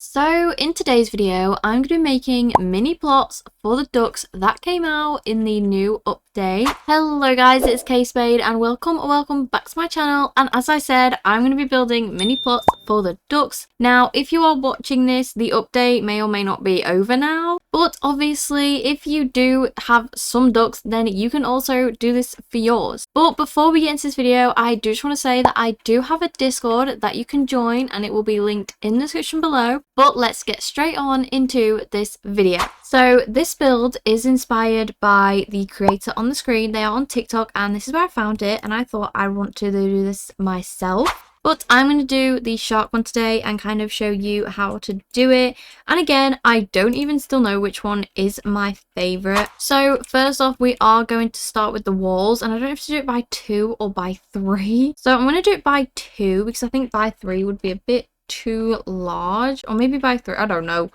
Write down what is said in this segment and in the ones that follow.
So in today's video, I'm going to be making mini plots for the ducks that came out in the new update. Hello guys, it's K-Spade and welcome back to my channel. And as I said, I'm going to be building mini plots for the ducks. Now, if you are watching this, the update may or may not be over now. But obviously, if you do have some ducks, then you can also do this for yours. But before we get into this video, I do just want to say that I do have a Discord that you can join and it will be linked in the description below. But let's get straight on into this video. So this build is inspired by the creator on the screen. They are on TikTok and this is where I found it, and I thought I want to do this myself. But I'm going to do the shark one today and kind of show you how to do it. And again, I don't even still know which one is my favourite. So first off, we are going to start with the walls. And I don't know if to do it by 2 or by 3. So I'm going to do it by 2 because I think by 3 would be a bit too large. Or maybe by 3, I don't know.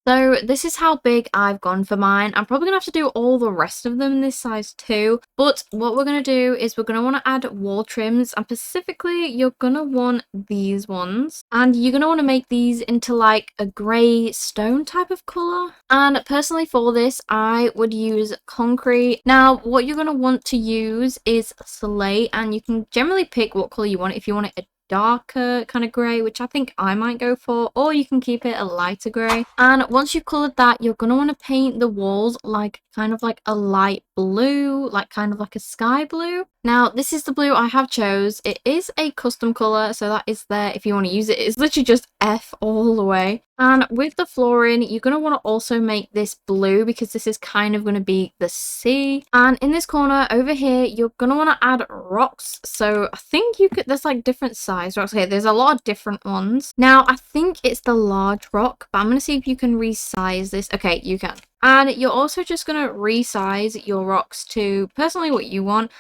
So this is how big I've gone for mine. I'm probably going to have to do all the rest of them in this size too. But what we're going to do is we're going to want to add wall trims. And specifically, you're going to want these ones. And you're going to want to make these into like a grey stone type of colour. And personally for this, I would use concrete. Now, what you're going to want to use is slate. And you can generally pick what colour you want if you want it a darker kind of grey, which I think I might go for, or you can keep it a lighter grey. And once you've coloured that, you're going to want to paint the walls like kind of like a light blue, like kind of like a sky blue. Now this is the blue I have chose. It is a custom colour, so that is there if you want to use it. It's literally just F all the way. And with the flooring, you're going to want to also make this blue because this is kind of going to be the sea. And in this corner over here, you're going to want to add rocks. So I think you could, there's like different size rocks here. There's a lot of different ones. Now I think it's the large rock, but I'm going to see if you can resize this. Okay, you can. And you're also just going to resize your rocks to personally what you want.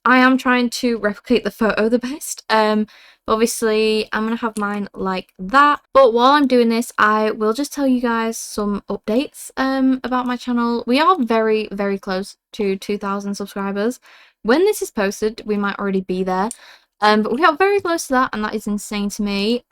I am trying to replicate the photo the best. Obviously, I'm going to have mine like that. But while I'm doing this, I will just tell you guys some updates about my channel. We are very, very close to 2,000 subscribers. When this is posted, we might already be there. But we are very close to that, and that is insane to me.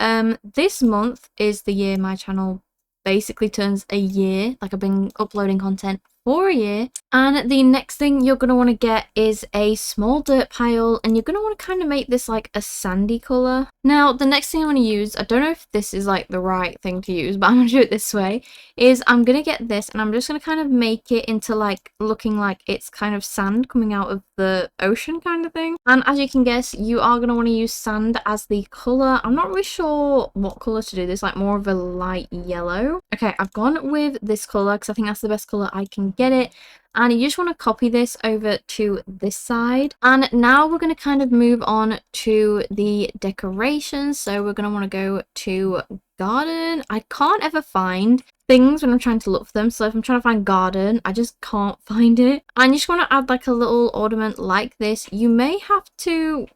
This month is the year my channel basically turns a year. Like, I've been uploading content for a year. And the next thing you're going to want to get is a small dirt pile, and you're going to want to kind of make this like a sandy colour. Now the next thing I want to use, I don't know if this is like the right thing to use, but I'm going to do it this way, is I'm going to get this and I'm just going to kind of make it into like looking like it's kind of sand coming out of the ocean kind of thing. And as you can guess, you are going to want to use sand as the colour. I'm not really sure what colour to do this, like more of a light yellow. Okay, I've gone with this colour because I think that's the best colour I can get it. And you just want to copy this over to this side. And now we're going to kind of move on to the decorations. So we're going to want to go to garden. I can't ever find things when I'm trying to look for them. So if I'm trying to find garden, I just can't find it. And you just want to add like a little ornament like this. You may have to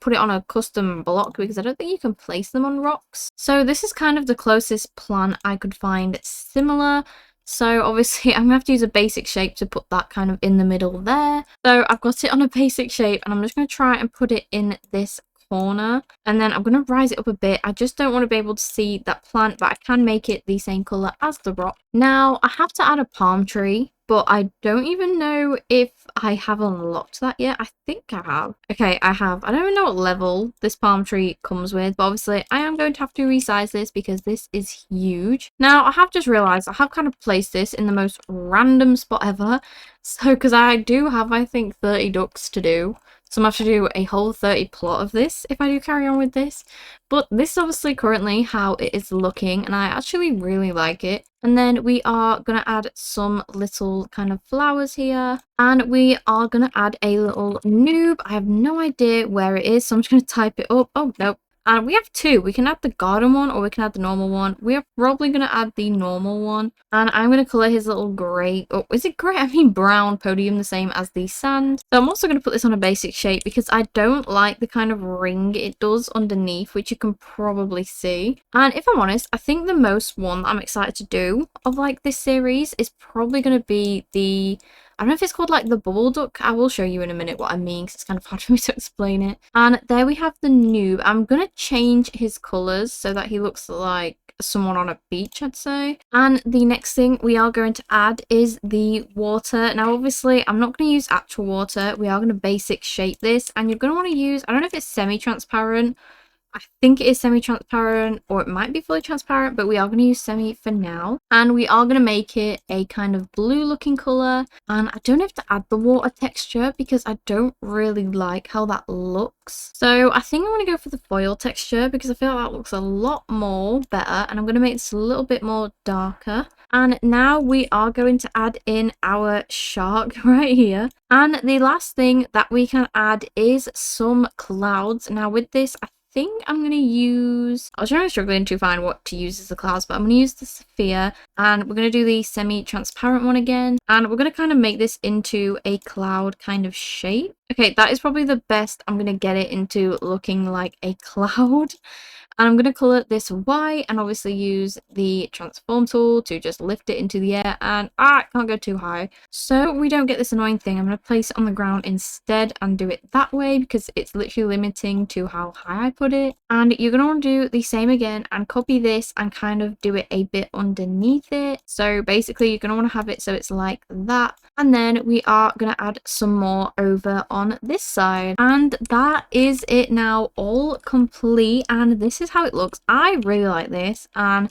put it on a custom block because I don't think you can place them on rocks. So this is kind of the closest plan I could find similar. So obviously I'm going to have to use a basic shape to put that kind of in the middle there. So I've got it on a basic shape and I'm just going to try and put it in this corner. And then I'm going to rise it up a bit. I just don't want to be able to see that plant, but I can make it the same colour as the rock. Now I have to add a palm tree, but I don't even know if I have unlocked that yet. I think I have. Okay, I have. I don't even know what level this palm tree comes with, but obviously I am going to have to resize this because this is huge. Now, I have just realised I have kind of placed this in the most random spot ever. So, because I do have, I think, 30 ducks to do. So I'm going to have to do a whole 30 plot of this if I do carry on with this. But this is obviously currently how it is looking, and I actually really like it. And then we are going to add some little kind of flowers here. And we are going to add a little noob. I have no idea where it is, so I'm just going to type it up. Oh, no. And we have 2. We can add the garden one or we can add the normal one. We are probably going to add the normal one. And I'm going to colour his little grey. Oh, is it grey? I mean brown podium, the same as the sand. So I'm also going to put this on a basic shape because I don't like the kind of ring it does underneath, which you can probably see. And if I'm honest, I think the most one that I'm excited to do of like this series is probably going to be the I don't know if it's called like the bubble duck. I will show you in a minute what I mean because it's kind of hard for me to explain it. And there we have the noob. I'm going to change his colours so that he looks like someone on a beach, I'd say. And the next thing we are going to add is the water. Now obviously I'm not going to use actual water. We are going to basic shape this, and you're going to want to use, I don't know if it's semi-transparent. I think it is semi-transparent, or it might be fully transparent, but we are going to use semi for now. And we are going to make it a kind of blue looking colour. And I don't have to add the water texture because I don't really like how that looks. So I think I'm going to go for the foil texture because I feel like that looks a lot more better. And I'm going to make this a little bit more darker. And now we are going to add in our shark right here. And the last thing that we can add is some clouds. Now with this, I think I'm going to use, I was really struggling to find what to use as the clouds, but I'm going to use the sphere, and we're going to do the semi-transparent one again, and we're going to kind of make this into a cloud kind of shape. Okay, that is probably the best I'm going to get it into looking like a cloud. And I'm going to colour this white and obviously use the transform tool to just lift it into the air, and it can't go too high. So we don't get this annoying thing, I'm going to place it on the ground instead and do it that way because it's literally limiting to how high I put it. And you're going to want to do the same again and copy this and kind of do it a bit underneath it. So basically you're going to want to have it so it's like that. And then we are going to add some more over on this side. And that is it now, all complete. And this is how it looks. I really like this. And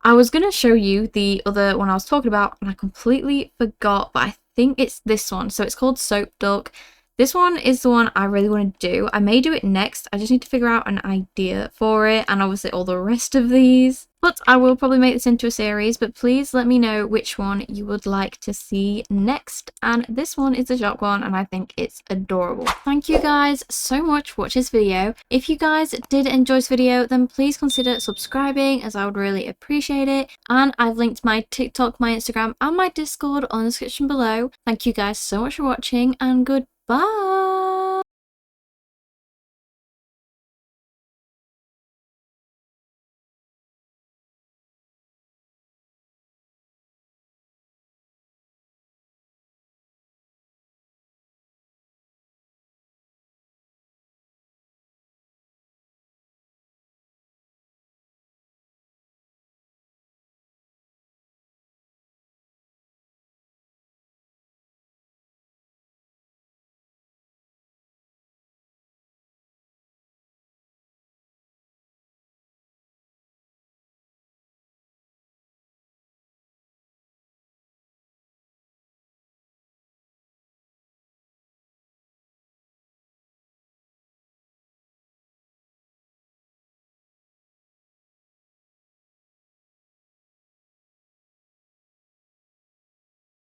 I was going to show you the other one I was talking about and I completely forgot, but I think it's this one. So it's called Soap Duck. This one is the one I really want to do. I may do it next. I just need to figure out an idea for it and obviously all the rest of these. But I will probably make this into a series, but please let me know which one you would like to see next. And this one is the shark one and I think it's adorable. Thank you guys so much for watching this video. If you guys did enjoy this video, then please consider subscribing as I would really appreciate it. And I've linked my TikTok, my Instagram and my Discord on the description below. Thank you guys so much for watching and goodbye.